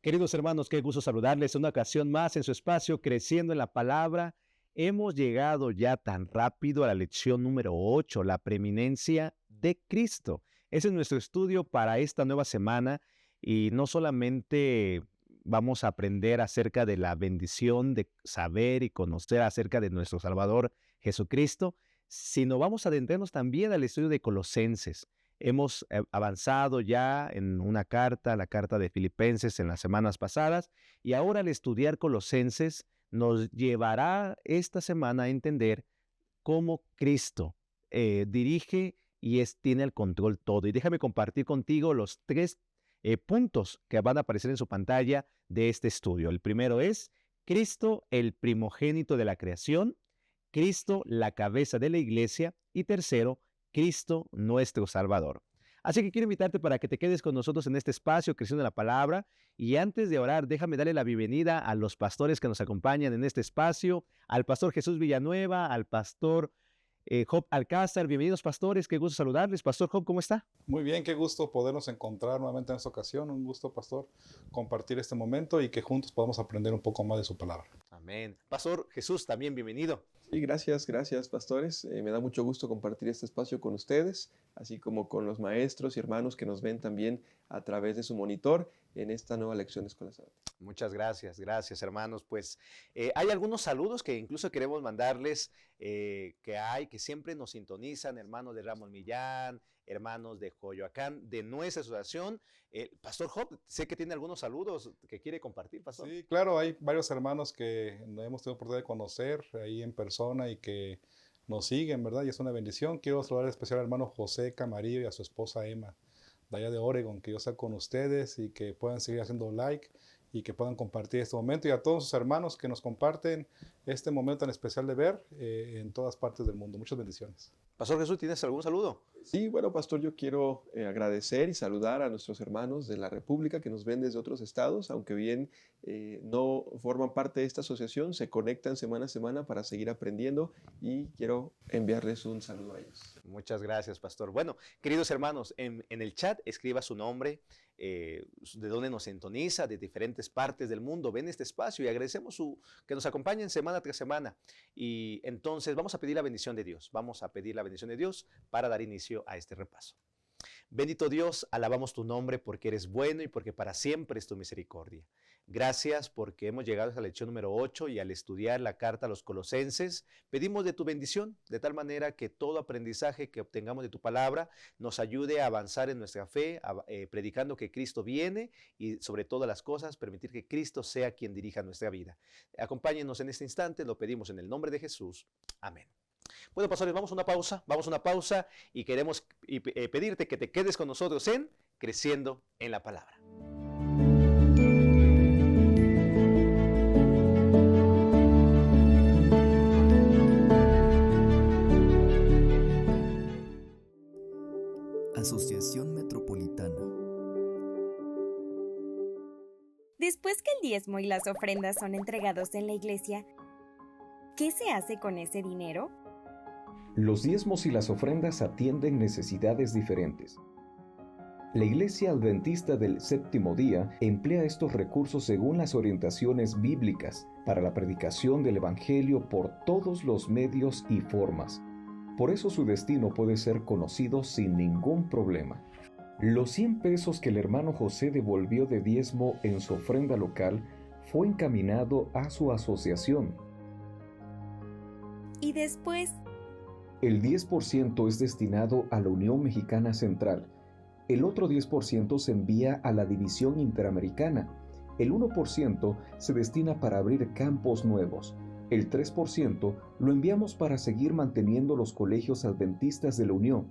Queridos hermanos, qué gusto saludarles una ocasión más en su espacio Creciendo en la Palabra. Hemos llegado ya tan rápido a la lección número 8, la preeminencia de Cristo. Ese es nuestro estudio para esta nueva semana y no solamente vamos a aprender acerca de la bendición de saber y conocer acerca de nuestro Salvador Jesucristo, sino vamos a adentrarnos también al estudio de Colosenses. Hemos avanzado ya en una carta, la carta de Filipenses en las semanas pasadas, y ahora al estudiar Colosenses nos llevará esta semana a entender cómo Cristo dirige y tiene el control todo. Y déjame compartir contigo los tres puntos que van a aparecer en su pantalla de este estudio. El primero es Cristo, el primogénito de la creación; Cristo, la cabeza de la iglesia; y tercero, Cristo, nuestro Salvador. Así que quiero invitarte para que te quedes con nosotros en este espacio, Creciendo en la Palabra. Y antes de orar, déjame darle la bienvenida a los pastores que nos acompañan en este espacio, al pastor Jesús Villanueva, al pastor Job Alcázar. Bienvenidos, pastores, qué gusto saludarles. Pastor Job, ¿cómo está? Muy bien, qué gusto podernos encontrar nuevamente en esta ocasión. Un gusto, pastor, compartir este momento y que juntos podamos aprender un poco más de su palabra. Amén. Pastor Jesús, también bienvenido. Sí, gracias, pastores. Me da mucho gusto compartir este espacio con ustedes, así como con los maestros y hermanos que nos ven también a través de su monitor en esta nueva lección de Escuela Sabática. Muchas gracias, hermanos. Pues hay algunos saludos que incluso queremos mandarles, que siempre nos sintonizan, hermanos de Ramos Millán, hermanos de Coyoacán, de nuestra asociación. Pastor Job, sé que tiene algunos saludos que quiere compartir, pastor. Sí, claro, hay varios hermanos que no hemos tenido oportunidad de conocer ahí en persona y que nos siguen, ¿verdad? Y es una bendición. Quiero saludar en especial al hermano José Camarillo y a su esposa Emma, de allá de Oregon, que Dios sea con ustedes y que puedan seguir haciendo like y que puedan compartir este momento, y a todos sus hermanos que nos comparten este momento tan especial de ver en todas partes del mundo. Muchas bendiciones. Pastor Jesús, ¿tienes algún saludo? Sí, bueno, pastor, yo quiero agradecer y saludar a nuestros hermanos de la República que nos ven desde otros estados, aunque bien no forman parte de esta asociación, se conectan semana a semana para seguir aprendiendo, y quiero enviarles un saludo a ellos. Muchas gracias, pastor. Bueno, queridos hermanos, en el chat escriba su nombre, de dónde nos sintoniza, de diferentes partes del mundo, ven este espacio, y agradecemos que nos acompañen semana tras semana. Y entonces vamos a pedir la bendición de Dios, para dar inicio a este repaso. Bendito Dios, alabamos tu nombre porque eres bueno y porque para siempre es tu misericordia. Gracias porque hemos llegado a la lección número 8, y al estudiar la carta a los Colosenses, pedimos de tu bendición, de tal manera que todo aprendizaje que obtengamos de tu palabra nos ayude a avanzar en nuestra fe, predicando que Cristo viene, y sobre todas las cosas permitir que Cristo sea quien dirija nuestra vida. Acompáñenos en este instante, lo pedimos en el nombre de Jesús. Amén. Bueno, pastores, vamos a una pausa y queremos pedirte que te quedes con nosotros en Creciendo en la Palabra. Asociación Metropolitana. Después que el diezmo y las ofrendas son entregados en la iglesia, ¿qué se hace con ese dinero? Los diezmos y las ofrendas atienden necesidades diferentes. La Iglesia Adventista del Séptimo Día emplea estos recursos según las orientaciones bíblicas para la predicación del Evangelio por todos los medios y formas. Por eso su destino puede ser conocido sin ningún problema. Los 100 pesos que el hermano José devolvió de diezmo en su ofrenda local fue encaminado a su asociación. Y después, el 10% es destinado a la Unión Mexicana Central. El otro 10% se envía a la División Interamericana. El 1% se destina para abrir campos nuevos. El 3% lo enviamos para seguir manteniendo los colegios adventistas de la Unión.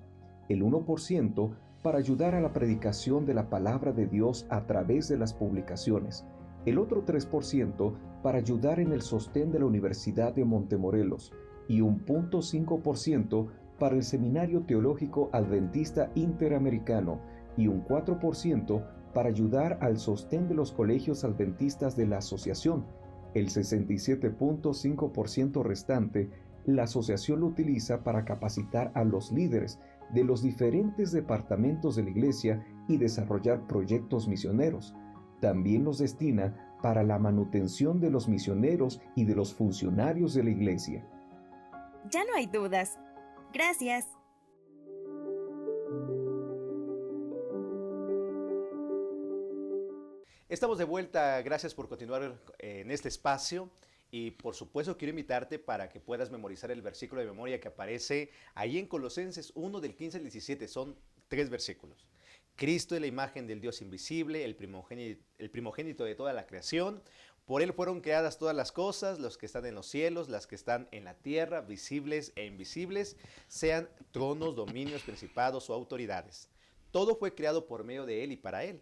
El 1% para ayudar a la predicación de la palabra de Dios a través de las publicaciones. El otro 3% para ayudar en el sostén de la Universidad de Montemorelos. Y un 0.5% para el Seminario Teológico Adventista Interamericano, y un 4% para ayudar al sostén de los colegios adventistas de la asociación. El 67.5% restante, la asociación lo utiliza para capacitar a los líderes de los diferentes departamentos de la iglesia y desarrollar proyectos misioneros. también los destina para la manutención de los misioneros y de los funcionarios de la iglesia. Ya no hay dudas. Gracias. Estamos de vuelta, gracias por continuar en este espacio y por supuesto quiero invitarte para que puedas memorizar el versículo de memoria que aparece ahí en Colosenses 1 del 15 al 17, son 3 versículos. Cristo es la imagen del Dios invisible, el primogénito de toda la creación. Por él fueron creadas todas las cosas, los que están en los cielos, las que están en la tierra, visibles e invisibles, sean tronos, dominios, principados o autoridades. Todo fue creado por medio de él y para él,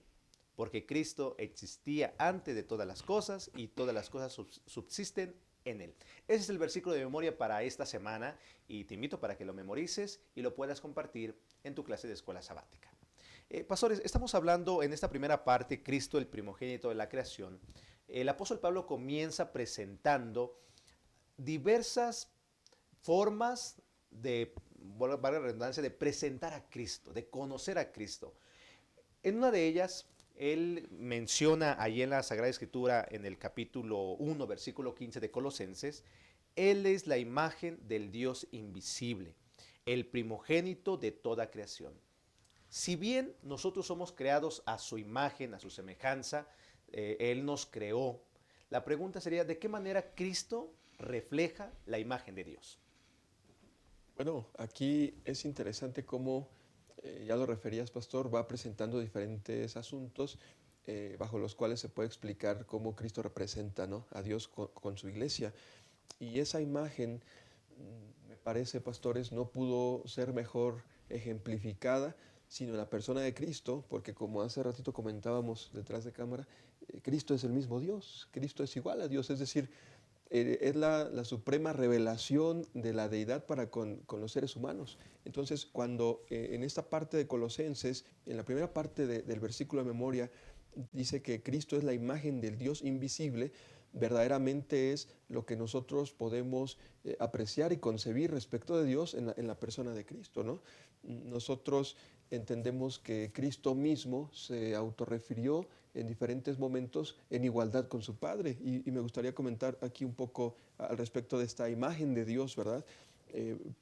porque Cristo existía antes de todas las cosas y todas las cosas subsisten en él. Ese es el versículo de memoria para esta semana y te invito para que lo memorices y lo puedas compartir en tu clase de escuela sabática. Pastores, estamos hablando en esta primera parte, Cristo el primogénito de la creación. El apóstol Pablo comienza presentando diversas formas de, valga la redundancia, de presentar a Cristo, de conocer a Cristo. En una de ellas, él menciona allí en la Sagrada Escritura, en el capítulo 1, versículo 15 de Colosenses, Él es la imagen del Dios invisible, el primogénito de toda creación. Si bien nosotros somos creados a su imagen, a su semejanza, Él nos creó, la pregunta sería, ¿de qué manera Cristo refleja la imagen de Dios? Bueno, aquí es interesante cómo, ya lo referías, pastor, va presentando diferentes asuntos bajo los cuales se puede explicar cómo Cristo representa, ¿no?, a Dios con su iglesia. Y esa imagen, me parece, pastores, no pudo ser mejor ejemplificada sino en la persona de Cristo, porque como hace ratito comentábamos detrás de cámara, Cristo es el mismo Dios, Cristo es igual a Dios, es decir, es la suprema revelación de la deidad para con los seres humanos. Entonces, cuando en esta parte de Colosenses, en la primera parte del versículo de memoria, dice que Cristo es la imagen del Dios invisible, verdaderamente es lo que nosotros podemos apreciar y concebir respecto de Dios en la persona de Cristo, ¿no? Nosotros entendemos que Cristo mismo se autorrefirió en diferentes momentos en igualdad con su Padre. Y me gustaría comentar aquí un poco al respecto de esta imagen de Dios, ¿verdad?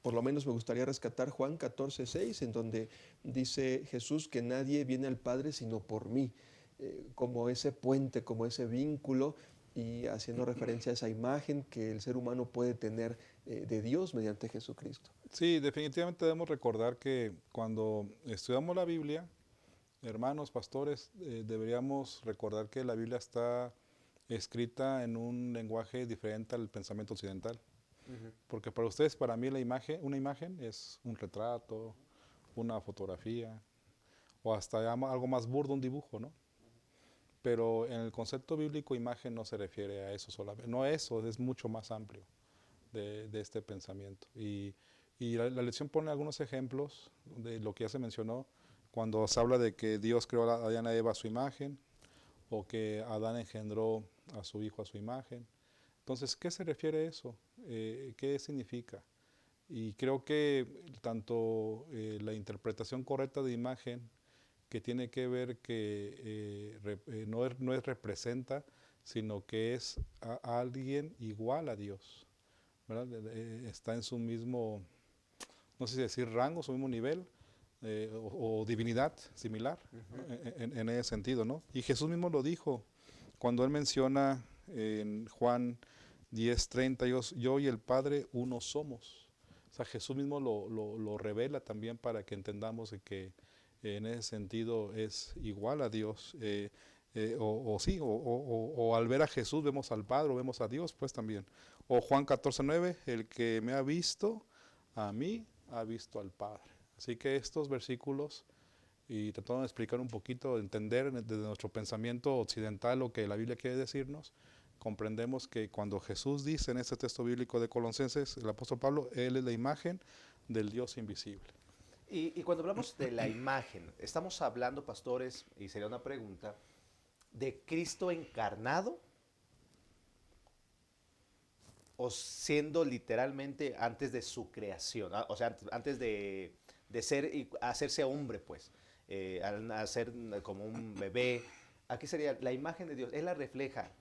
Por lo menos me gustaría rescatar Juan 14:6, en donde dice Jesús que nadie viene al Padre sino por mí, como ese puente, como ese vínculo, y haciendo referencia a esa imagen que el ser humano puede tener de Dios mediante Jesucristo. Sí, definitivamente debemos recordar que cuando estudiamos la Biblia, hermanos, pastores, deberíamos recordar que la Biblia está escrita en un lenguaje diferente al pensamiento occidental. Porque para ustedes, para mí, una imagen es un retrato, una fotografía, o hasta algo más burdo, un dibujo, ¿no? Pero en el concepto bíblico, imagen no se refiere a eso solamente. No eso, es mucho más amplio de este pensamiento. Y la lección pone algunos ejemplos de lo que ya se mencionó, cuando se habla de que Dios creó a Adán y a Eva a su imagen, o que Adán engendró a su hijo a su imagen. Entonces, ¿qué se refiere a eso? ¿Qué significa? Y creo que tanto la interpretación correcta de imagen, que tiene que ver que no es representa, sino que es a alguien igual a Dios, ¿verdad? Está en su mismo, no sé si decir rango, su mismo nivel, o divinidad similar, en ese sentido, ¿no? Y Jesús mismo lo dijo, cuando él menciona en Juan 10:30, yo y el Padre uno somos. O sea, Jesús mismo lo revela también para que entendamos que en ese sentido es igual a Dios, o al ver a Jesús vemos al Padre o vemos a Dios, pues también. O Juan 14:9, el que me ha visto a mí, ha visto al Padre. Así que estos versículos, y tratando de explicar un poquito, de entender desde nuestro pensamiento occidental lo que la Biblia quiere decirnos, comprendemos que cuando Jesús dice en este texto bíblico de Colosenses, el apóstol Pablo, Él es la imagen del Dios invisible. Y cuando hablamos de la imagen, estamos hablando, pastores, y sería una pregunta, ¿de Cristo encarnado? ¿O siendo literalmente antes de su creación? O sea, antes de ser y hacerse hombre, pues, al nacer como un bebé. aquí sería la imagen de Dios, Él la refleja.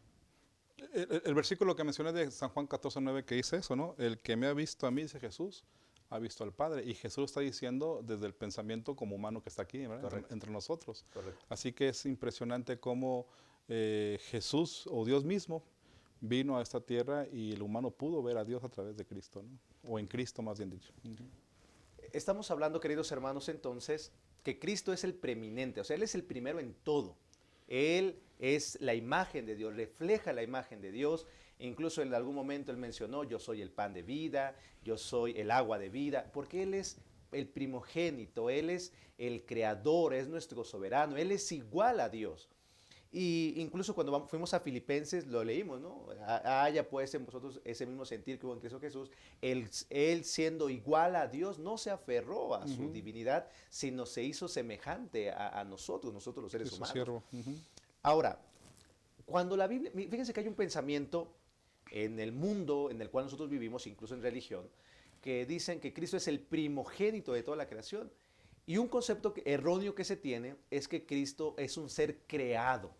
El versículo que mencioné de San Juan 14:9 que dice eso, ¿no? El que me ha visto a mí, dice Jesús, ha visto al Padre. Y Jesús lo está diciendo desde el pensamiento como humano que está aquí, ¿verdad? Entre nosotros. Correcto. Así que es impresionante cómo Jesús o Dios mismo vino a esta tierra y el humano pudo ver a Dios a través de Cristo, ¿no? O en Cristo, más bien dicho. Estamos hablando, queridos hermanos, entonces, que Cristo es el preeminente, o sea, Él es el primero en todo. Él es la imagen de Dios, refleja la imagen de Dios. Incluso en algún momento Él mencionó, yo soy el pan de vida, yo soy el agua de vida, porque Él es el primogénito, Él es el creador, es nuestro soberano, Él es igual a Dios. Y incluso cuando fuimos a Filipenses lo leímos, ¿no? Haya pues en vosotros ese mismo sentir que hubo en Cristo Jesús. Él siendo igual a Dios no se aferró a su divinidad, sino se hizo semejante a nosotros los seres humanos. Ahora, cuando la Biblia, fíjense que hay un pensamiento en el mundo en el cual nosotros vivimos, incluso en religión, que dicen que Cristo es el primogénito de toda la creación. Y un concepto erróneo que se tiene es que Cristo es un ser creado,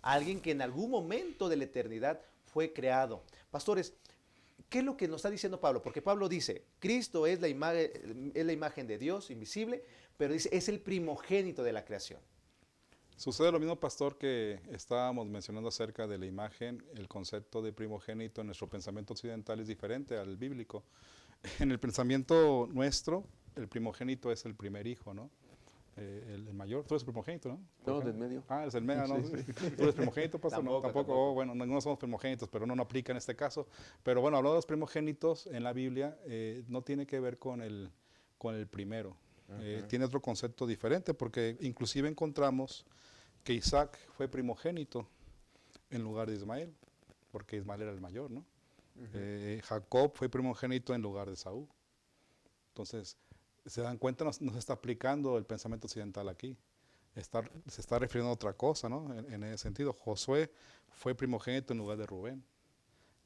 alguien que en algún momento de la eternidad fue creado. Pastores, ¿qué es lo que nos está diciendo Pablo? Porque Pablo dice, Cristo es la imagen de Dios invisible, pero dice, es el primogénito de la creación. Sucede lo mismo, pastor, que estábamos mencionando acerca de la imagen. El concepto de primogénito en nuestro pensamiento occidental es diferente al bíblico. En el pensamiento nuestro, el primogénito es el primer hijo, ¿no? El mayor. Tú eres primogénito, ¿no? No, del medio. Ah, es el medio, ¿no? Sí. ¿Tú eres primogénito, pastor? Tampoco, No, tampoco. tampoco. Oh, bueno, no somos primogénitos, pero no aplica en este caso. Pero bueno, hablando de los primogénitos en la Biblia, no tiene que ver con el primero. Tiene otro concepto diferente, porque inclusive encontramos que Isaac fue primogénito en lugar de Ismael, porque Ismael era el mayor, ¿no? Jacob fue primogénito en lugar de Saúl. Entonces, se dan cuenta, nos está aplicando el pensamiento occidental aquí. Se está refiriendo a otra cosa, ¿no? En ese sentido, Josué fue primogénito en lugar de Rubén.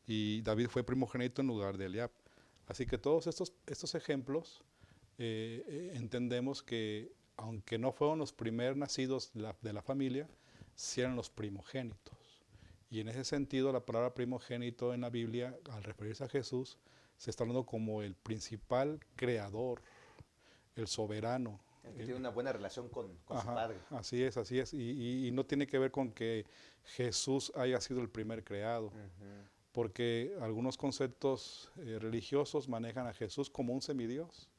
Y David fue primogénito en lugar de Eliab. Así que todos estos ejemplos entendemos que, aunque no fueron los primeros nacidos de la familia, sí eran los primogénitos. Y en ese sentido, la palabra primogénito en la Biblia, al referirse a Jesús, se está hablando como el principal creador, el soberano. El que tiene una buena relación con su padre. Así es, así es. Y no tiene que ver con que Jesús haya sido el primer creado, porque algunos conceptos religiosos manejan a Jesús como un semidios,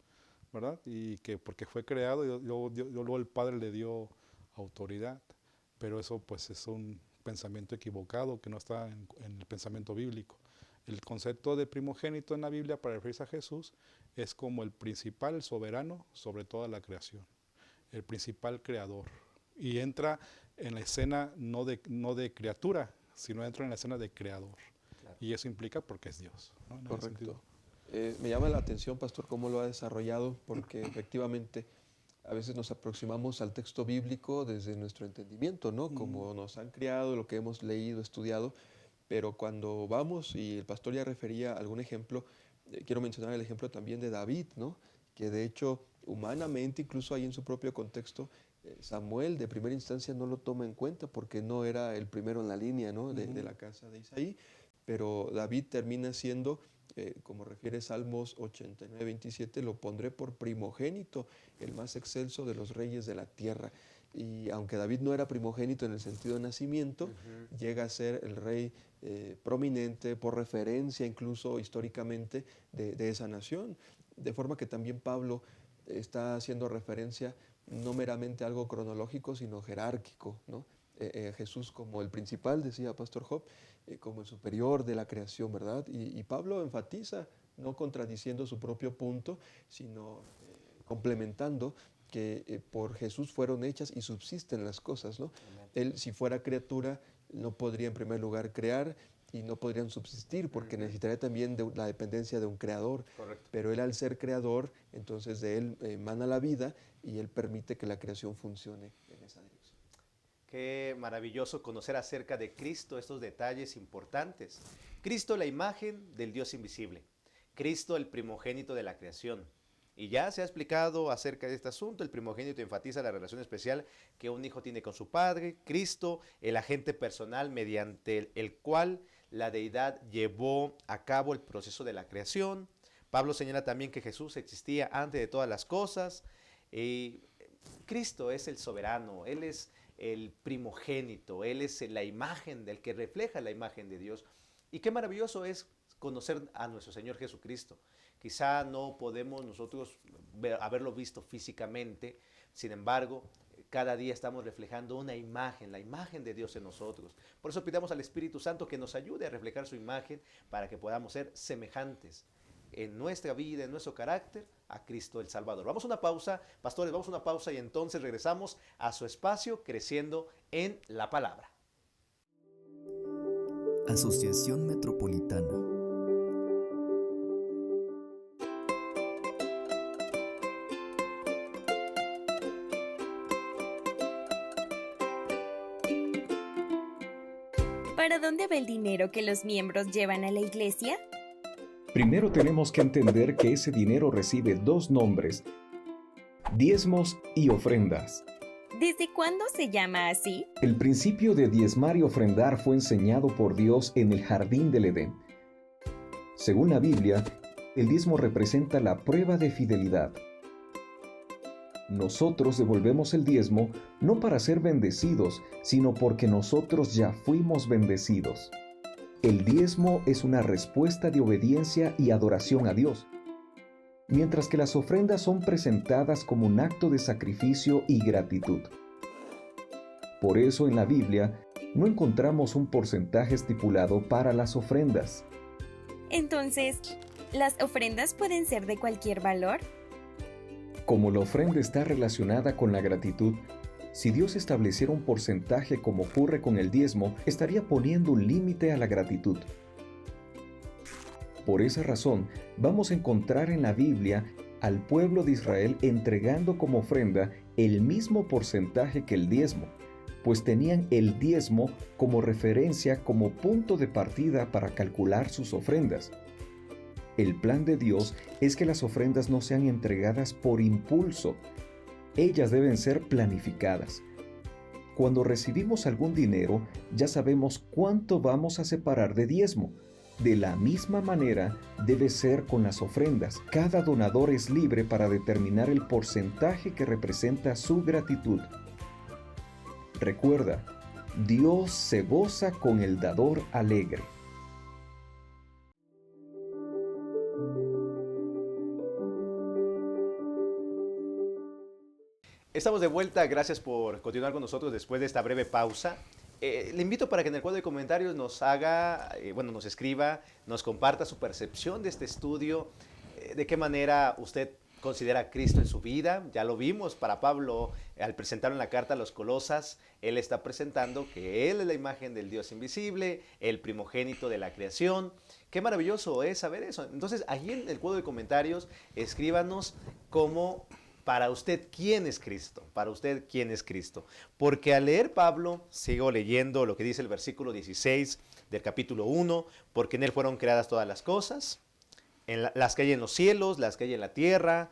¿verdad? Y que porque fue creado, y luego el Padre le dio autoridad. Pero eso pues es un pensamiento equivocado que no está en el pensamiento bíblico. El concepto de primogénito en la Biblia para referirse a Jesús es como el principal, el soberano sobre toda la creación, el principal creador. Y entra en la escena no de criatura, sino entra en la escena de creador. Claro. Y eso implica porque es Dios, ¿no? Correcto. Me llama la atención, pastor, cómo lo ha desarrollado, porque efectivamente a veces nos aproximamos al texto bíblico desde nuestro entendimiento, ¿no? Como nos han criado, lo que hemos leído, estudiado, pero cuando vamos, y el pastor ya refería a algún ejemplo, quiero mencionar el ejemplo también de David, ¿no? Que de hecho, humanamente, incluso ahí en su propio contexto, Samuel de primera instancia no lo toma en cuenta porque no era el primero en la línea, ¿no? de la casa de Isaí, pero David termina siendo, como refiere Salmos 89, 27, lo pondré por primogénito, el más excelso de los reyes de la tierra. Y aunque David no era primogénito en el sentido de nacimiento, llega a ser el rey prominente, por referencia incluso históricamente de esa nación. De forma que también Pablo está haciendo referencia no meramente a algo cronológico, sino jerárquico, ¿no? Jesús como el principal, decía Pastor Job, como el superior de la creación, ¿verdad? Y Pablo enfatiza, no contradiciendo su propio punto, sino complementando que por Jesús fueron hechas y subsisten las cosas, ¿no? Él, si fuera criatura, no podría en primer lugar crear y no podrían subsistir porque necesitaría también de la dependencia de un creador. Correcto. Pero él, al ser creador, entonces de él emana la vida y él permite que la creación funcione en esa dirección. Qué maravilloso conocer acerca de Cristo estos detalles importantes. Cristo, la imagen del Dios invisible. Cristo, el primogénito de la creación. Y ya se ha explicado acerca de este asunto. El primogénito enfatiza la relación especial que un hijo tiene con su padre, Cristo, el agente personal mediante el cual la deidad llevó a cabo el proceso de la creación. Pablo señala también que Jesús existía antes de todas las cosas. Cristo es el soberano, Él es el primogénito, Él es la imagen del que refleja la imagen de Dios. Y qué maravilloso es conocer a nuestro Señor Jesucristo. Quizá no podemos nosotros haberlo visto físicamente, sin embargo, cada día estamos reflejando una imagen, la imagen de Dios en nosotros. Por eso pidamos al Espíritu Santo que nos ayude a reflejar su imagen para que podamos ser semejantes en nuestra vida, en nuestro carácter, a Cristo el Salvador. Vamos a una pausa, pastores, vamos a una pausa y entonces regresamos a su espacio creciendo en la palabra. Asociación Metropolitana. ¿Para dónde va el dinero que los miembros llevan a la iglesia? Primero tenemos que entender que ese dinero recibe dos nombres: diezmos y ofrendas. ¿Desde cuándo se llama así? El principio de diezmar y ofrendar fue enseñado por Dios en el jardín del Edén. Según la Biblia, el diezmo representa la prueba de fidelidad. Nosotros devolvemos el diezmo no para ser bendecidos, sino porque nosotros ya fuimos bendecidos. El diezmo es una respuesta de obediencia y adoración a Dios, mientras que las ofrendas son presentadas como un acto de sacrificio y gratitud. Por eso en la Biblia no encontramos un porcentaje estipulado para las ofrendas. Entonces, ¿las ofrendas pueden ser de cualquier valor? Como la ofrenda está relacionada con la gratitud, si Dios estableciera un porcentaje como ocurre con el diezmo, estaría poniendo un límite a la gratitud. Por esa razón, vamos a encontrar en la Biblia al pueblo de Israel entregando como ofrenda el mismo porcentaje que el diezmo, pues tenían el diezmo como referencia, como punto de partida para calcular sus ofrendas. El plan de Dios es que las ofrendas no sean entregadas por impulso. Ellas deben ser planificadas. Cuando recibimos algún dinero, ya sabemos cuánto vamos a separar de diezmo. De la misma manera debe ser con las ofrendas. Cada donador es libre para determinar el porcentaje que representa su gratitud. Recuerda, Dios se goza con el dador alegre. Estamos de vuelta, gracias por continuar con nosotros después de esta breve pausa. Le invito para que en el cuadro de comentarios nos haga, nos escriba, nos comparta su percepción de este estudio, de qué manera usted considera a Cristo en su vida. Ya lo vimos para Pablo al presentar en la carta a los Colosas, él está presentando que él es la imagen del Dios invisible, el primogénito de la creación. Qué maravilloso es saber eso. Entonces, allí en el cuadro de comentarios, escríbanos cómo... Para usted, ¿quién es Cristo? Para usted, ¿quién es Cristo? Porque al leer Pablo, sigo leyendo lo que dice el versículo 16 del capítulo 1, porque en él fueron creadas todas las cosas, las que hay en los cielos, las que hay en la tierra,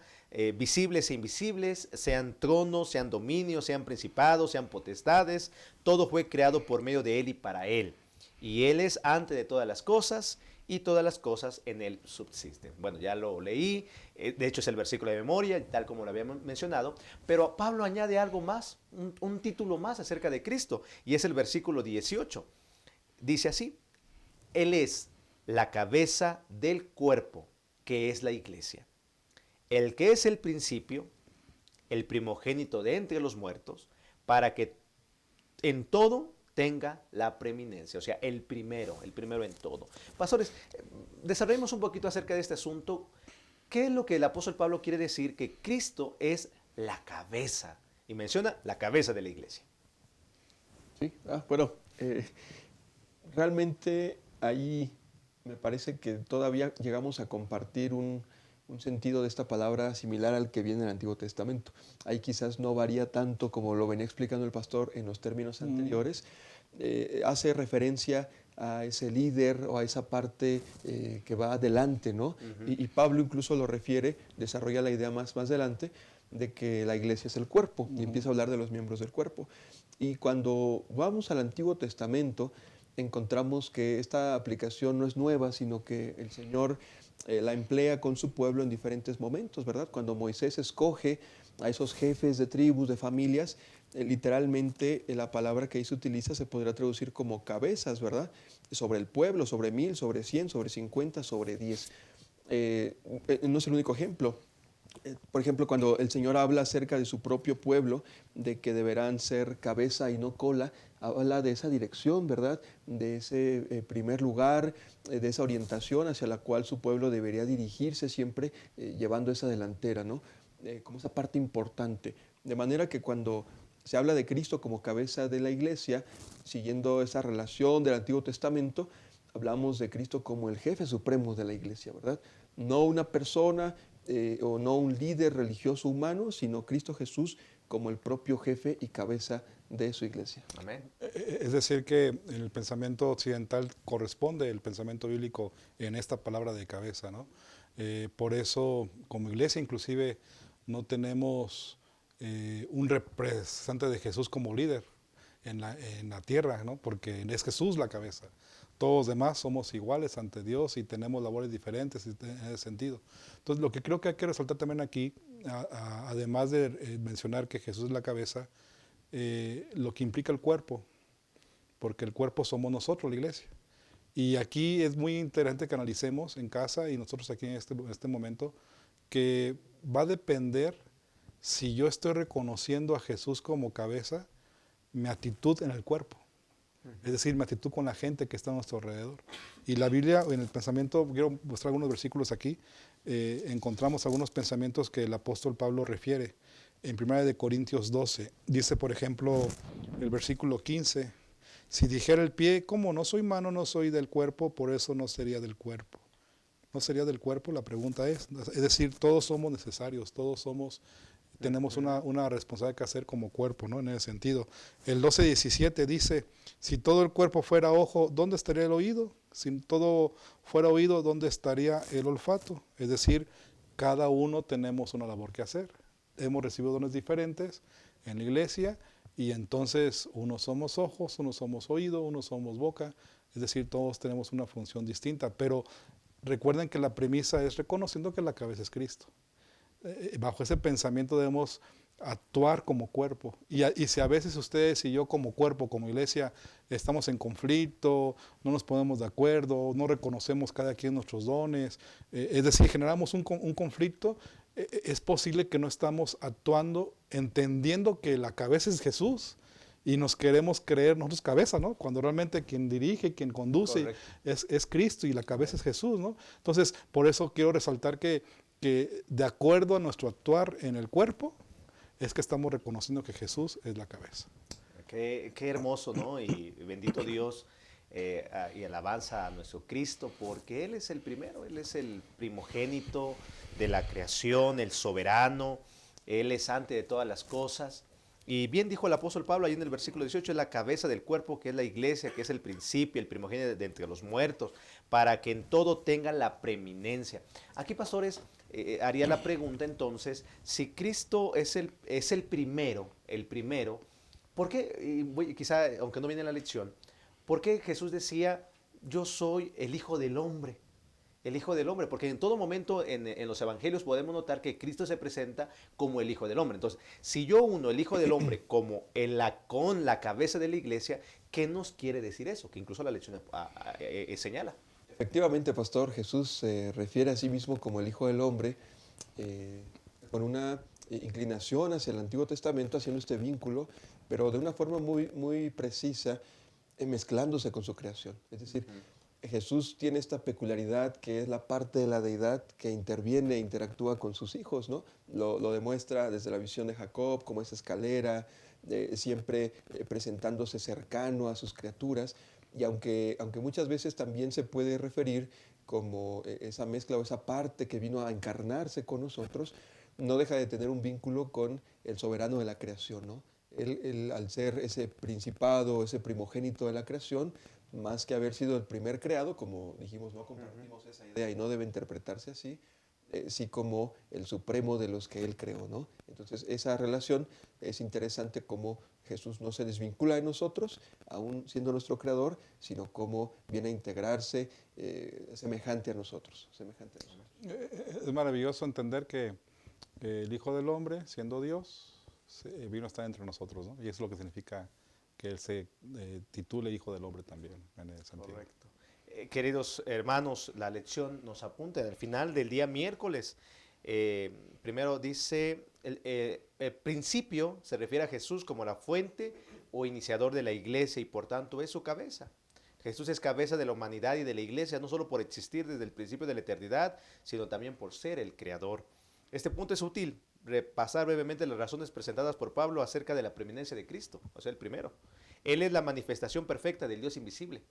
visibles e invisibles, sean tronos, sean dominios, sean principados, sean potestades, todo fue creado por medio de él y para él. Y él es antes de todas las cosas, y todas las cosas en él subsisten. Bueno, ya lo leí, de hecho es el versículo de memoria, tal como lo habíamos mencionado, pero Pablo añade algo más, un título más acerca de Cristo, y es el versículo 18. Dice así: Él es la cabeza del cuerpo, que es la iglesia, el que es el principio, el primogénito de entre los muertos, para que en todo tenga la preeminencia, o sea, el primero en todo. Pastores, desarrollemos un poquito acerca de este asunto. ¿Qué es lo que el apóstol Pablo quiere decir? Que Cristo es la cabeza, y menciona la cabeza de la iglesia. Sí, realmente ahí me parece que todavía llegamos a compartir un sentido de esta palabra similar al que viene en el Antiguo Testamento. Ahí quizás no varía tanto como lo venía explicando el pastor en los términos anteriores. Hace referencia a ese líder o a esa parte que va adelante, ¿no? Y Pablo incluso lo refiere, desarrolla la idea más adelante, de que la iglesia es el cuerpo, y empieza a hablar de los miembros del cuerpo. Y cuando vamos al Antiguo Testamento, encontramos que esta aplicación no es nueva, sino que el Señor la emplea con su pueblo en diferentes momentos, ¿verdad? Cuando Moisés escoge a esos jefes de tribus, de familias, literalmente la palabra que ahí se utiliza se podrá traducir como cabezas, ¿verdad? Sobre el pueblo, sobre 1000, sobre 100, sobre 50, sobre 10. No es el único ejemplo. Por ejemplo, cuando el Señor habla acerca de su propio pueblo, de que deberán ser cabeza y no cola, habla de esa dirección, ¿verdad? De ese primer lugar, de esa orientación hacia la cual su pueblo debería dirigirse siempre, llevando esa delantera, ¿no? Como esa parte importante. De manera que cuando se habla de Cristo como cabeza de la iglesia, siguiendo esa relación del Antiguo Testamento, hablamos de Cristo como el jefe supremo de la iglesia, ¿verdad? No una persona o no un líder religioso humano, sino Cristo Jesús como el propio jefe y cabeza de su iglesia. Amén. Es decir, que el pensamiento occidental corresponde al pensamiento bíblico en esta palabra de cabeza, ¿no? Por eso, como iglesia, inclusive, no tenemos un representante de Jesús como líder en la tierra, ¿no? Porque es Jesús la cabeza. Todos los demás somos iguales ante Dios y tenemos labores diferentes en ese sentido. Entonces, lo que creo que hay que resaltar también aquí, además de mencionar que Jesús es la cabeza, lo que implica el cuerpo, porque el cuerpo somos nosotros, la iglesia. Y aquí es muy interesante que analicemos en casa y nosotros aquí en este momento, que va a depender si yo estoy reconociendo a Jesús como cabeza, mi actitud en el cuerpo. Es decir, mi actitud con la gente que está a nuestro alrededor. Y la Biblia, en el pensamiento, quiero mostrar algunos versículos aquí, encontramos algunos pensamientos que el apóstol Pablo refiere. En 1 Corintios 12, dice, por ejemplo, el versículo 15, si dijera el pie, como no soy mano, no soy del cuerpo, por eso no sería del cuerpo. ¿No sería del cuerpo? La pregunta es decir, todos somos necesarios, tenemos una responsabilidad que hacer como cuerpo, ¿no? En ese sentido. El 12:17 dice, si todo el cuerpo fuera ojo, ¿dónde estaría el oído? Si todo fuera oído, ¿dónde estaría el olfato? Es decir, cada uno tenemos una labor que hacer. Hemos recibido dones diferentes en la iglesia y entonces unos somos ojos, unos somos oído, unos somos boca. Es decir, todos tenemos una función distinta, pero recuerden que la premisa es reconociendo que la cabeza es Cristo. Bajo ese pensamiento debemos actuar como cuerpo. Y si a veces ustedes y yo como cuerpo, como iglesia, estamos en conflicto, no nos ponemos de acuerdo, no reconocemos cada quien nuestros dones, es decir, generamos un conflicto, es posible que no estamos actuando entendiendo que la cabeza es Jesús y nos queremos creer nosotros cabeza, ¿no? Cuando realmente quien dirige, quien conduce es Cristo y la cabeza es Jesús, ¿no? Entonces, por eso quiero resaltar que de acuerdo a nuestro actuar en el cuerpo, es que estamos reconociendo que Jesús es la cabeza. Qué hermoso, ¿no? Y bendito Dios y alabanza a nuestro Cristo, porque Él es el primero, Él es el primogénito de la creación, el soberano, Él es antes de todas las cosas. Y bien dijo el apóstol Pablo ahí en el versículo 18, es la cabeza del cuerpo, que es la iglesia, que es el principio, el primogénito de entre los muertos, para que en todo tenga la preeminencia. Aquí, pastores, haría la pregunta entonces, si Cristo es el primero, ¿por qué, quizá aunque no viene en la lección, por qué Jesús decía, yo soy el Hijo del Hombre? El Hijo del Hombre, porque en todo momento en los evangelios podemos notar que Cristo se presenta como el Hijo del Hombre. Entonces, si yo uno el Hijo del Hombre como con la cabeza de la iglesia, ¿qué nos quiere decir eso? Que incluso la lección señala. Efectivamente, pastor, Jesús se refiere a sí mismo como el Hijo del Hombre, con una inclinación hacia el Antiguo Testamento, haciendo este vínculo, pero de una forma muy, muy precisa, mezclándose con su creación. Es decir, Jesús tiene esta peculiaridad que es la parte de la deidad que interviene e interactúa con sus hijos, ¿no? Lo demuestra desde la visión de Jacob, como esa escalera, siempre presentándose cercano a sus criaturas. Y aunque muchas veces también se puede referir como esa mezcla o esa parte que vino a encarnarse con nosotros, no deja de tener un vínculo con el soberano de la creación, ¿no? Él, al ser ese principado, ese primogénito de la creación, más que haber sido el primer creado, como dijimos, no compartimos esa idea y no debe interpretarse así, sí como el supremo de los que Él creó, ¿no? Entonces, esa relación es interesante, como Jesús no se desvincula de nosotros, aún siendo nuestro creador, sino como viene a integrarse semejante a nosotros. Es maravilloso entender que el Hijo del Hombre, siendo Dios, vino a estar entre nosotros, ¿no? Y eso es lo que significa que Él se titule Hijo del Hombre también, en ese sentido. Correcto. Queridos hermanos, la lección nos apunta al final del día miércoles. Primero dice, el principio se refiere a Jesús como la fuente o iniciador de la iglesia y por tanto es su cabeza. Jesús es cabeza de la humanidad y de la iglesia, no solo por existir desde el principio de la eternidad, sino también por ser el creador. Este punto es útil, repasar brevemente las razones presentadas por Pablo acerca de la preeminencia de Cristo, o sea, el primero. Él es la manifestación perfecta del Dios invisible.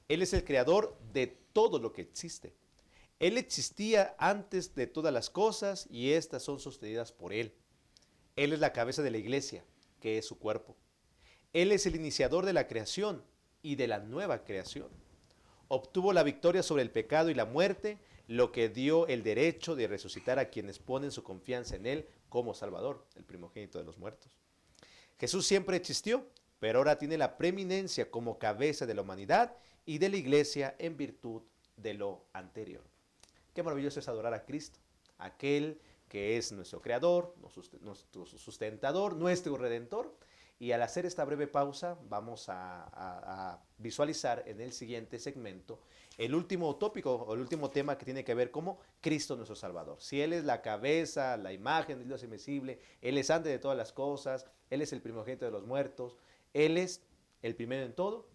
Él es el creador de todo lo que existe. Él existía antes de todas las cosas y estas son sostenidas por Él. Él es la cabeza de la iglesia, que es su cuerpo. Él es el iniciador de la creación y de la nueva creación. Obtuvo la victoria sobre el pecado y la muerte, lo que dio el derecho de resucitar a quienes ponen su confianza en Él como Salvador, el primogénito de los muertos. Jesús siempre existió, pero ahora tiene la preeminencia como cabeza de la humanidad y de la iglesia en virtud de lo anterior. Qué maravilloso es adorar a Cristo, aquel que es nuestro creador, nuestro sustentador, nuestro redentor. Y al hacer esta breve pausa vamos a visualizar en el siguiente segmento el último tópico o el último tema que tiene que ver como Cristo nuestro Salvador. Si Él es la cabeza, la imagen del Dios invisible, Él es antes de todas las cosas, Él es el primogénito de los muertos, Él es el primero en todo,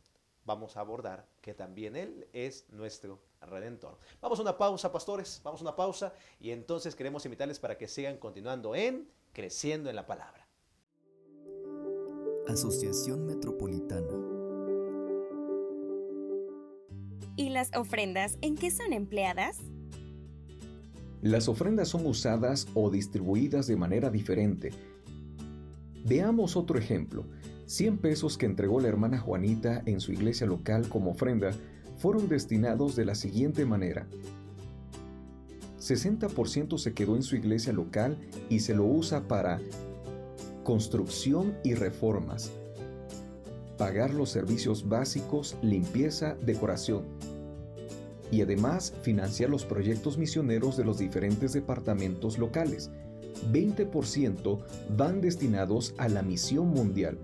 vamos a abordar que también Él es nuestro Redentor. Vamos a una pausa, pastores, vamos a una pausa y entonces queremos invitarles para que sigan continuando en Creciendo en la Palabra. Asociación Metropolitana. ¿Y las ofrendas en qué son empleadas? Las ofrendas son usadas o distribuidas de manera diferente. Veamos otro ejemplo. 100 pesos que entregó la hermana Juanita en su iglesia local como ofrenda fueron destinados de la siguiente manera. 60% se quedó en su iglesia local y se lo usa para construcción y reformas, pagar los servicios básicos, limpieza, decoración, y además financiar los proyectos misioneros de los diferentes departamentos locales. 20% van destinados a la misión mundial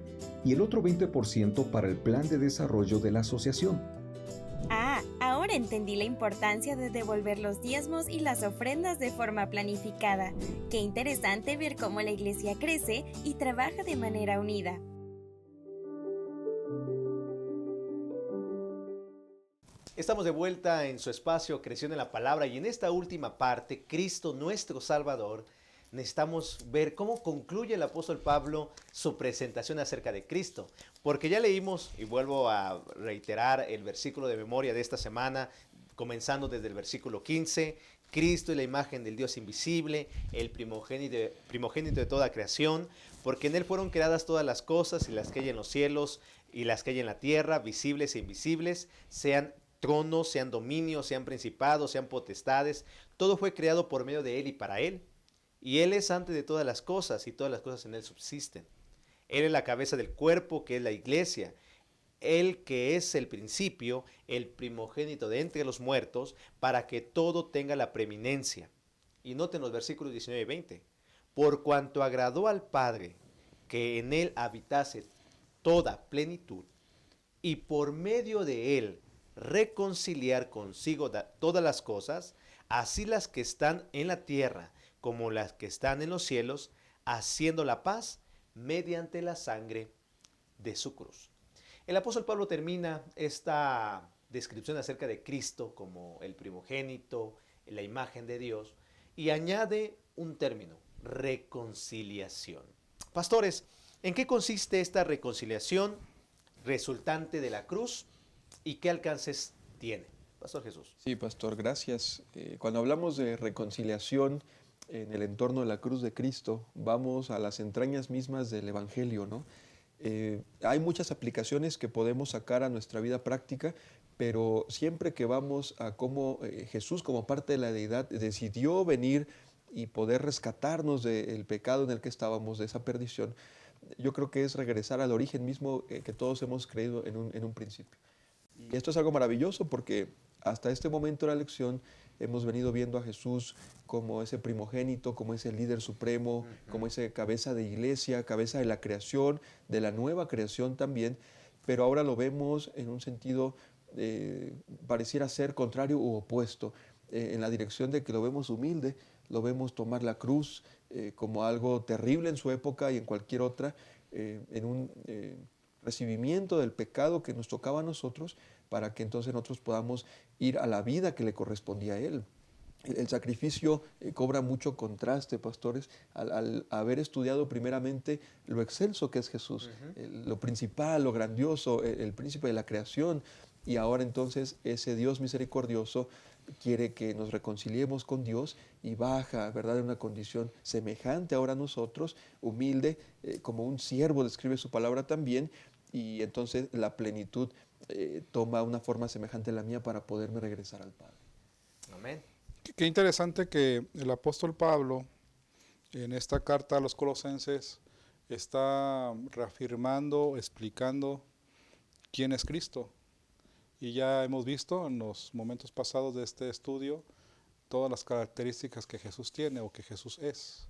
y el otro 20% para el plan de desarrollo de la asociación. Ah, ahora entendí la importancia de devolver los diezmos y las ofrendas de forma planificada. Qué interesante ver cómo la iglesia crece y trabaja de manera unida. Estamos de vuelta en su espacio Creciendo en la Palabra y en esta última parte, Cristo nuestro Salvador, necesitamos ver cómo concluye el apóstol Pablo su presentación acerca de Cristo. Porque ya leímos, y vuelvo a reiterar el versículo de memoria de esta semana, comenzando desde el versículo 15, Cristo es la imagen del Dios invisible, el primogénito de toda creación, porque en Él fueron creadas todas las cosas, y las que hay en los cielos y las que hay en la tierra, visibles e invisibles, sean tronos, sean dominios, sean principados, sean potestades, todo fue creado por medio de Él y para Él. Y Él es antes de todas las cosas y todas las cosas en Él subsisten. Él es la cabeza del cuerpo que es la iglesia. Él que es el principio, el primogénito de entre los muertos, para que todo tenga la preeminencia. Y noten los versículos 19 y 20. Por cuanto agradó al Padre que en Él habitase toda plenitud, y por medio de Él reconciliar consigo todas las cosas, así las que están en la tierra como las que están en los cielos, haciendo la paz mediante la sangre de su cruz. El apóstol Pablo termina esta descripción acerca de Cristo como el primogénito, la imagen de Dios, y añade un término, reconciliación. Pastores, ¿en qué consiste esta reconciliación resultante de la cruz y qué alcances tiene? Pastor Jesús. Sí, pastor, gracias. Cuando hablamos de reconciliación, en el entorno de la cruz de Cristo, vamos a las entrañas mismas del Evangelio, ¿no? Hay muchas aplicaciones que podemos sacar a nuestra vida práctica, pero siempre que vamos a cómo Jesús, como parte de la deidad, decidió venir y poder rescatarnos del pecado en el que estábamos, de esa perdición, yo creo que es regresar al origen mismo que todos hemos creído en un principio. Y esto es algo maravilloso porque hasta este momento de la lección hemos venido viendo a Jesús como ese primogénito, como ese líder supremo, como ese cabeza de iglesia, cabeza de la creación, de la nueva creación también, pero ahora lo vemos en un sentido pareciera ser contrario u opuesto, en la dirección de que lo vemos humilde, lo vemos tomar la cruz como algo terrible en su época y en cualquier otra, en un recibimiento del pecado que nos tocaba a nosotros, para que entonces nosotros podamos ir a la vida que le correspondía a Él. El sacrificio cobra mucho contraste, pastores, al haber estudiado primeramente lo excelso que es Jesús, lo principal, lo grandioso, el príncipe de la creación, y ahora entonces ese Dios misericordioso quiere que nos reconciliemos con Dios y baja, ¿verdad?, en una condición semejante ahora a nosotros, humilde, como un siervo describe su palabra también, y entonces la plenitud toma una forma semejante a la mía para poderme regresar al Padre. Amén. Qué interesante que el apóstol Pablo en esta carta a los Colosenses está reafirmando, explicando quién es Cristo. Y ya hemos visto en los momentos pasados de este estudio todas las características que Jesús tiene o que Jesús es.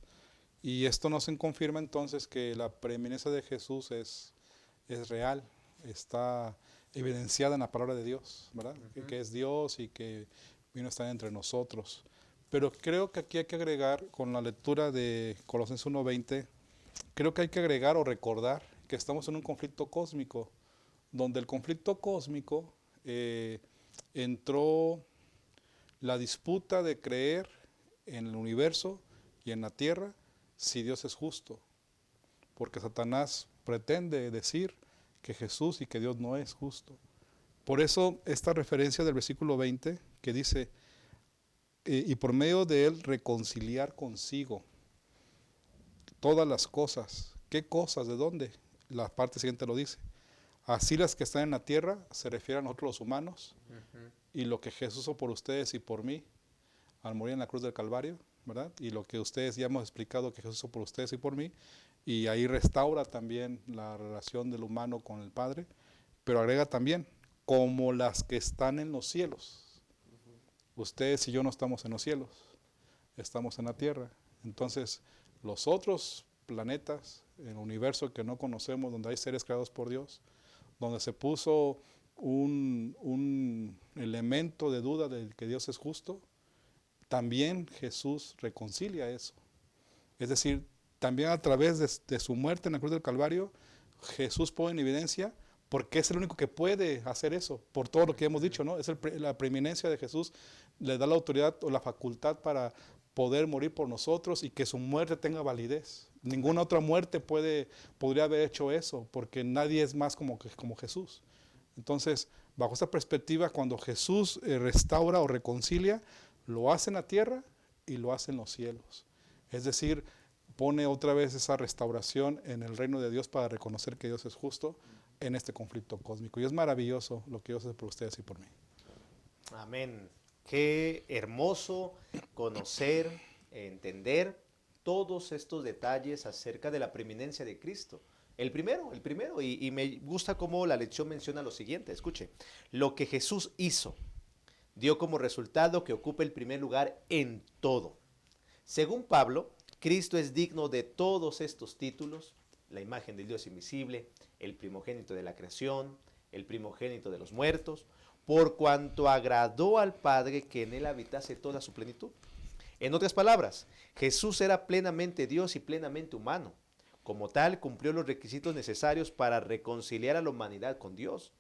Y esto nos confirma entonces que la preeminencia de Jesús es real, está evidenciada en la palabra de Dios, ¿verdad? Que es Dios y que vino a estar entre nosotros. Pero creo que aquí hay que agregar, con la lectura de Colosenses 1:20, creo que hay que agregar o recordar que estamos en un conflicto cósmico, donde el conflicto cósmico entró la disputa de creer en el universo y en la tierra si Dios es justo, porque Satanás pretende decir que Jesús y que Dios no es justo. Por eso esta referencia del versículo 20 que dice, y por medio de él reconciliar consigo todas las cosas. ¿Qué cosas? ¿De dónde? La parte siguiente lo dice. Así las que están en la tierra se refieren a nosotros los humanos, y lo que Jesús hizo por ustedes y por mí al morir en la cruz del Calvario, ¿verdad? Y lo que ustedes ya hemos explicado que Jesús hizo por ustedes y por mí, y ahí restaura también la relación del humano con el Padre, pero agrega también, como las que están en los cielos. Ustedes y yo no estamos en los cielos, estamos en la tierra. Entonces, los otros planetas, en el universo que no conocemos, donde hay seres creados por Dios, donde se puso un elemento de duda de que Dios es justo, también Jesús reconcilia eso. Es decir, también a través de su muerte en la cruz del Calvario, Jesús pone en evidencia, porque es el único que puede hacer eso, por todo lo que hemos dicho, ¿no? Es la preeminencia de Jesús, le da la autoridad o la facultad para poder morir por nosotros y que su muerte tenga validez. Ninguna otra muerte podría haber hecho eso, porque nadie es más como Jesús. Entonces, bajo esta perspectiva, cuando Jesús restaura o reconcilia, lo hace en la tierra y lo hace en los cielos. Es decir, pone otra vez esa restauración en el reino de Dios para reconocer que Dios es justo en este conflicto cósmico. Y es maravilloso lo que Dios hace por ustedes y por mí. Amén. Qué hermoso conocer, entender todos estos detalles acerca de la preeminencia de Cristo. El primero, y me gusta cómo la lección menciona lo siguiente, escuche, lo que Jesús hizo dio como resultado que ocupe el primer lugar en todo. Según Pablo, Cristo es digno de todos estos títulos, la imagen del Dios invisible, el primogénito de la creación, el primogénito de los muertos, por cuanto agradó al Padre que en él habitase toda su plenitud. En otras palabras, Jesús era plenamente Dios y plenamente humano. Como tal, cumplió los requisitos necesarios para reconciliar a la humanidad con Dios.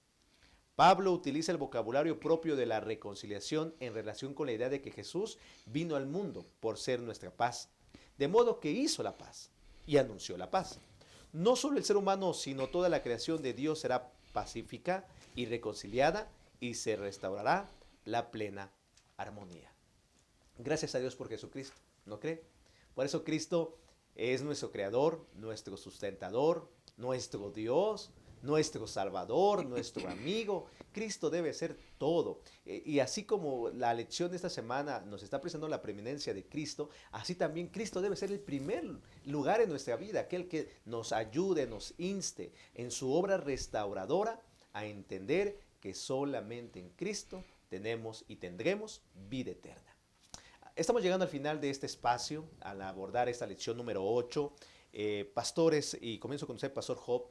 Pablo utiliza el vocabulario propio de la reconciliación en relación con la idea de que Jesús vino al mundo por ser nuestra paz, de modo que hizo la paz y anunció la paz. No solo el ser humano, sino toda la creación de Dios será pacífica y reconciliada y se restaurará la plena armonía. Gracias a Dios por Jesucristo, ¿no cree? Por eso Cristo es nuestro creador, nuestro sustentador, nuestro Dios, nuestro Salvador, nuestro amigo. Cristo debe ser todo. Y así como la lección de esta semana nos está presentando la preeminencia de Cristo, así también Cristo debe ser el primer lugar en nuestra vida, aquel que nos ayude, nos inste en su obra restauradora a entender que solamente en Cristo tenemos y tendremos vida eterna. Estamos llegando al final de este espacio al abordar esta lección número 8. Pastores, y comienzo con usted, Pastor Job,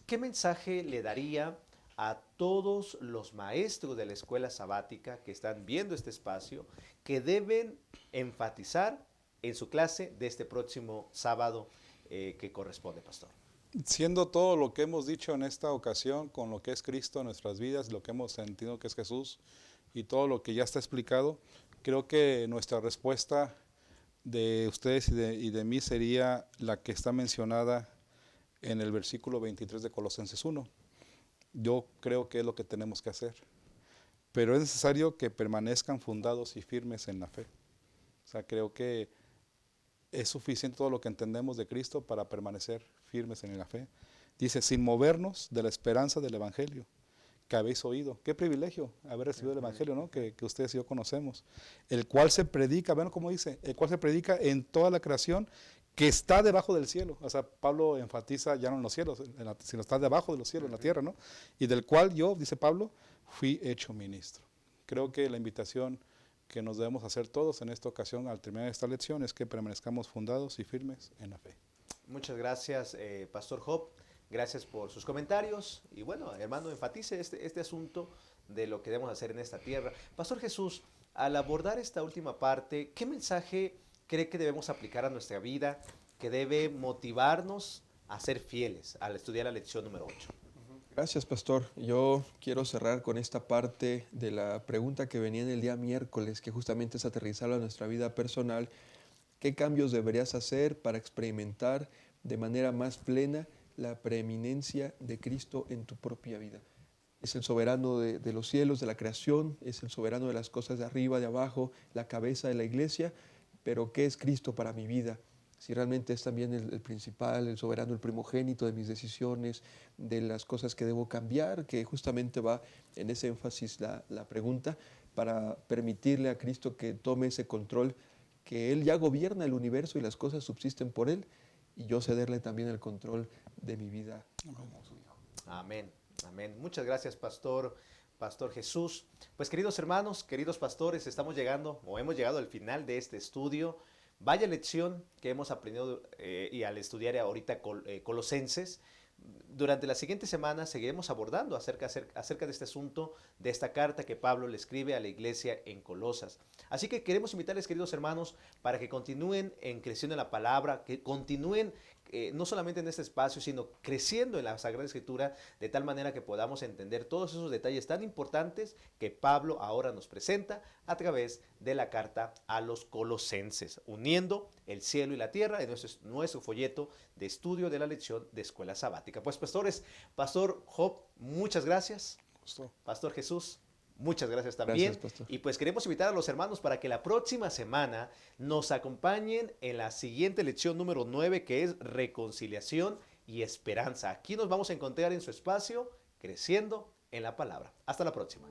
¿qué mensaje le daría a todos los maestros de la escuela sabática que están viendo este espacio, que deben enfatizar en su clase de este próximo sábado que corresponde, Pastor? Siendo todo lo que hemos dicho en esta ocasión, con lo que es Cristo en nuestras vidas, lo que hemos sentido que es Jesús y todo lo que ya está explicado, creo que nuestra respuesta de ustedes y de mí sería la que está mencionada en el versículo 23 de Colosenses 1. Yo creo que es lo que tenemos que hacer. Pero es necesario que permanezcan fundados y firmes en la fe. O sea, creo que es suficiente todo lo que entendemos de Cristo para permanecer firmes en la fe. Dice, sin movernos de la esperanza del Evangelio que habéis oído. Qué privilegio haber recibido el Evangelio, ¿no? Que ustedes y yo conocemos. El cual se predica, ven cómo dice, el cual se predica en toda la creación que está debajo del cielo. O sea, Pablo enfatiza ya no en los cielos, sino está debajo de los cielos, en la tierra, ¿no? Y del cual yo, dice Pablo, fui hecho ministro. Creo que la invitación que nos debemos hacer todos en esta ocasión al terminar esta lección es que permanezcamos fundados y firmes en la fe. Muchas gracias, Pastor Job. Gracias por sus comentarios. Y bueno, hermano, enfatice este asunto de lo que debemos hacer en esta tierra. Pastor Jesús, al abordar esta última parte, ¿qué mensaje cree que debemos aplicar a nuestra vida, que debe motivarnos a ser fieles al estudiar la lección número 8? Gracias, pastor. Yo quiero cerrar con esta parte de la pregunta que venía en el día miércoles, que justamente es aterrizarlo a nuestra vida personal. ¿Qué cambios deberías hacer para experimentar de manera más plena la preeminencia de Cristo en tu propia vida? Es el soberano de los cielos, de la creación, es el soberano de las cosas de arriba, de abajo, la cabeza de la iglesia, pero ¿qué es Cristo para mi vida? Si realmente es también el principal, el soberano, el primogénito de mis decisiones, de las cosas que debo cambiar, que justamente va en ese énfasis la pregunta, para permitirle a Cristo que tome ese control, que Él ya gobierna el universo y las cosas subsisten por Él, y yo cederle también el control de mi vida como su hijo. Amén, amén. Muchas gracias, Pastor Jesús. Pues queridos hermanos, queridos pastores, hemos llegado al final de este estudio. Vaya lección que hemos aprendido y al estudiar ahorita Colosenses. Durante la siguiente semana seguiremos abordando acerca de este asunto, de esta carta que Pablo le escribe a la iglesia en Colosas. Así que queremos invitarles, queridos hermanos, para que continúen creciendo en la palabra, que continúen no solamente en este espacio, sino creciendo en la Sagrada Escritura, de tal manera que podamos entender todos esos detalles tan importantes que Pablo ahora nos presenta a través de la carta a los Colosenses, uniendo el cielo y la tierra en nuestro folleto de estudio de la lección de Escuela Sabática. Pues pastores, Pastor Job, muchas gracias. Justo. Pastor Jesús, muchas gracias también. Gracias, pastor. Y pues queremos invitar a los hermanos para que la próxima semana nos acompañen en la siguiente lección número 9, que es reconciliación y esperanza. Aquí nos vamos a encontrar en su espacio, creciendo en la palabra. Hasta la próxima.